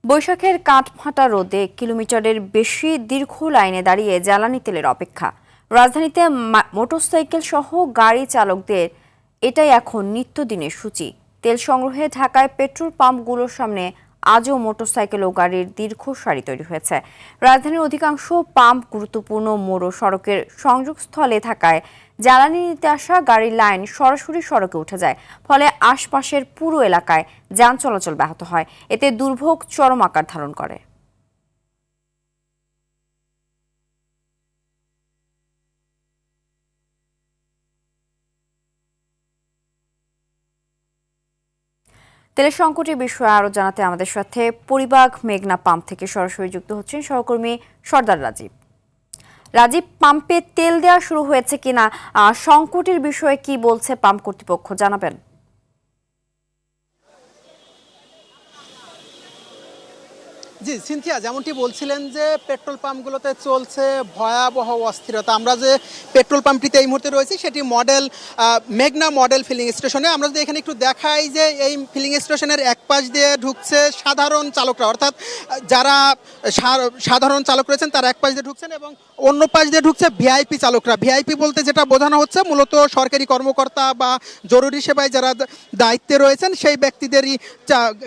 বৈশাখের কাঠফাঁটা রোদে কিলোমিটারের বেশি দীর্ঘ লাইনে দাঁড়িয়ে জ্বালানি তেলের অপেক্ষা। রাজধানীতে মোটরসাইকেল সহ গাড়ি চালকদের এটাই এখন নিত্যদিনের সূচি। তেল সংগ্রহে ঢাকায় পেট্রোল পাম্পগুলোর সামনে আজও মোটরসাইকেল ও গাড়ির দীর্ঘ সারি তৈরি হয়েছে। রাজধানীর অধিকাংশ পাম্প গুরুত্বপূর্ণ মোড় ও সড়কের সংযোগস্থলে থাকায় জ্বালানি নিতে আসা গাড়ির লাইন সরাসরি সড়কে উঠে যায়, ফলে আশপাশের পুরো এলাকায় যান চলাচল ব্যাহত হয়। এতে দুর্ভোগ চরম আকার ধারণ করে। তেলের সংকটের বিষয়ে আরো জানাতে আমাদের সাথে পরিবাগ মেঘনা পাম্প থেকে সরাসরি যুক্ত হচ্ছেন সহকর্মী সর্দার রাজীব। রাজীব, পাম্পে তেল দেওয়া শুরু হয়েছে কিনা, সংকটের বিষয়ে কি বলছে পাম্প কর্তৃপক্ষ, জানাবেন? জি সিনথিয়া, যেমনটি বলছিলেন যে পেট্রোল পাম্পগুলোতে চলছে ভয়াবহ অস্থিরতা। আমরা যে পেট্রোল পাম্পটিতে এই মুহূর্তে রয়েছি সেটি মেঘনা মডেল ফিলিং স্টেশনে। আমরা যদি এখানে একটু দেখাই যে এই ফিলিং স্টেশনের এক পাশ দিয়ে ঢুকছে সাধারণ চালকরা, অর্থাৎ যারা সাধারণ চালক রয়েছেন তারা এক পাশ দিয়ে ঢুকছেন এবং অন্য পাশ দিয়ে ঢুকছে ভিআইপি চালকরা। ভিআইপি বলতে যেটা বোঝানো হচ্ছে মূলত সরকারি কর্মকর্তা বা জরুরি সেবায় যারা দায়িত্বে রয়েছেন সেই ব্যক্তিদেরই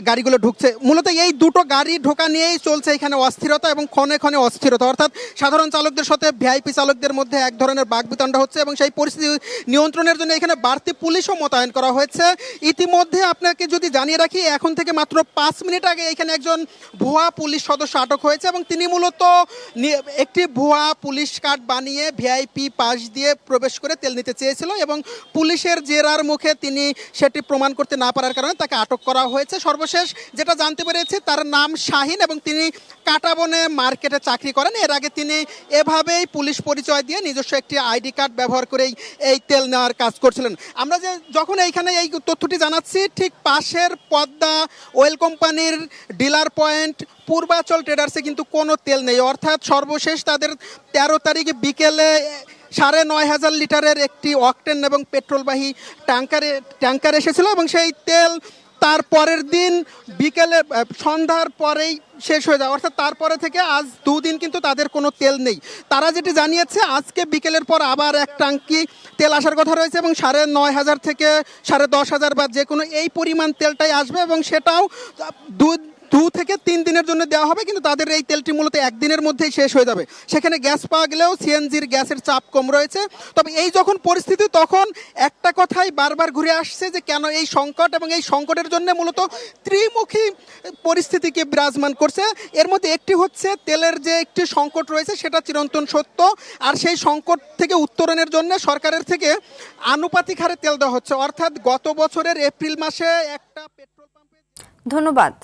গাড়িগুলো ঢুকছে। মূলত এই দুটো গাড়ি ঢোকা নিয়েই চলছে এখানে অস্থিরতা এবং ক্ষণে ক্ষণে অস্থিরতা, অর্থাৎ সাধারণ চালকদের সাথে ভিআইপি চালকদের মধ্যে এক ধরনের বাকবিতণ্ডা হচ্ছে এবং সেই পরিস্থিতি নিয়ন্ত্রণের জন্য এখানে বাড়তি পুলিশও মোতায়েন করা হয়েছে। ইতিমধ্যে আপনাকে যদি জানিয়ে রাখি, এখন থেকে মাত্র 5 মিনিট আগে এখানে একজন ভুয়া পুলিশ সদস্য আটক হয়েছে এবং তিনি মূলত একটি ভুয়া পুলিশ কার্ড বানিয়ে ভিআইপি পাস দিয়ে প্রবেশ করে তেল নিতে চেয়েছিল এবং পুলিশের জেরার মুখে তিনি সেটি প্রমাণ করতে না পারার কারণে তাকে আটক করা হয়েছে। সর্বশেষ যেটা জানতে পেরেছি, তার নাম শাহিন এবং তিনি কাঁটাবনে মার্কেটে চাকরি করেন। এর আগে তিনি এভাবেই পুলিশ পরিচয় দিয়ে নিজস্ব একটি আইডি কার্ড ব্যবহার করেই এই তেল নেওয়ার কাজ করছিলেন। আমরা যখন এইখানে এই তথ্যটি জানাচ্ছি, ঠিক পাশের পদ্মা অয়েল কোম্পানির ডিলার পয়েন্ট পূর্বাচল ট্রেডার্সে কিন্তু কোনো তেল নেই, অর্থাৎ সর্বশেষ তাদের 13 তারিখে বিকেলে 9,500 লিটারের একটি অকটেন এবং পেট্রোলবাহী ট্যাঙ্কার এসেছিল এবং সেই তেল তার পরের দিন বিকেলে সন্ধ্যার পরেই শেষ হয়ে যায়, অর্থাৎ তারপরে থেকে আজ 2 দিন কিন্তু তাদের কোনো তেল নেই। তারা যেটি জানিয়েছে, আজকে বিকেলের পর আবার এক ট্যাঙ্কি তেল আসার কথা রয়েছে এবং 9,500 থেকে 10,500 বা যে কোনো এই পরিমাণ তেলটাই আসবে এবং সেটাও 2 থেকে 3 দিনের জন্য দেওয়া হবে, কিন্তু তাদের এই তেলটি মূলত একদিনের মধ্যেই শেষ হয়ে যাবে। সেখানে গ্যাস পাওয়া গেলেও সিএনজির গ্যাসের চাপ কম রয়েছে। তবে এই যখন পরিস্থিতি, তখন একটা কথাই বারবার ঘুরে আসছে যে কেন এই সংকট, এবং এই সংকটের জন্য মূলত ত্রিমুখী পরিস্থিতিকে বিরাজমান করছে। এর মধ্যে একটি হচ্ছে তেলের যে একটি সংকট রয়েছে সেটা চিরন্তন সত্য, আর সেই সংকট থেকে উত্তরণের জন্য সরকারের থেকে আনুপাতিক হারে তেল দেওয়া হচ্ছে, অর্থাৎ গত বছরের এপ্রিল মাসে একটা পেট্রোল পাম্পে। ধন্যবাদ।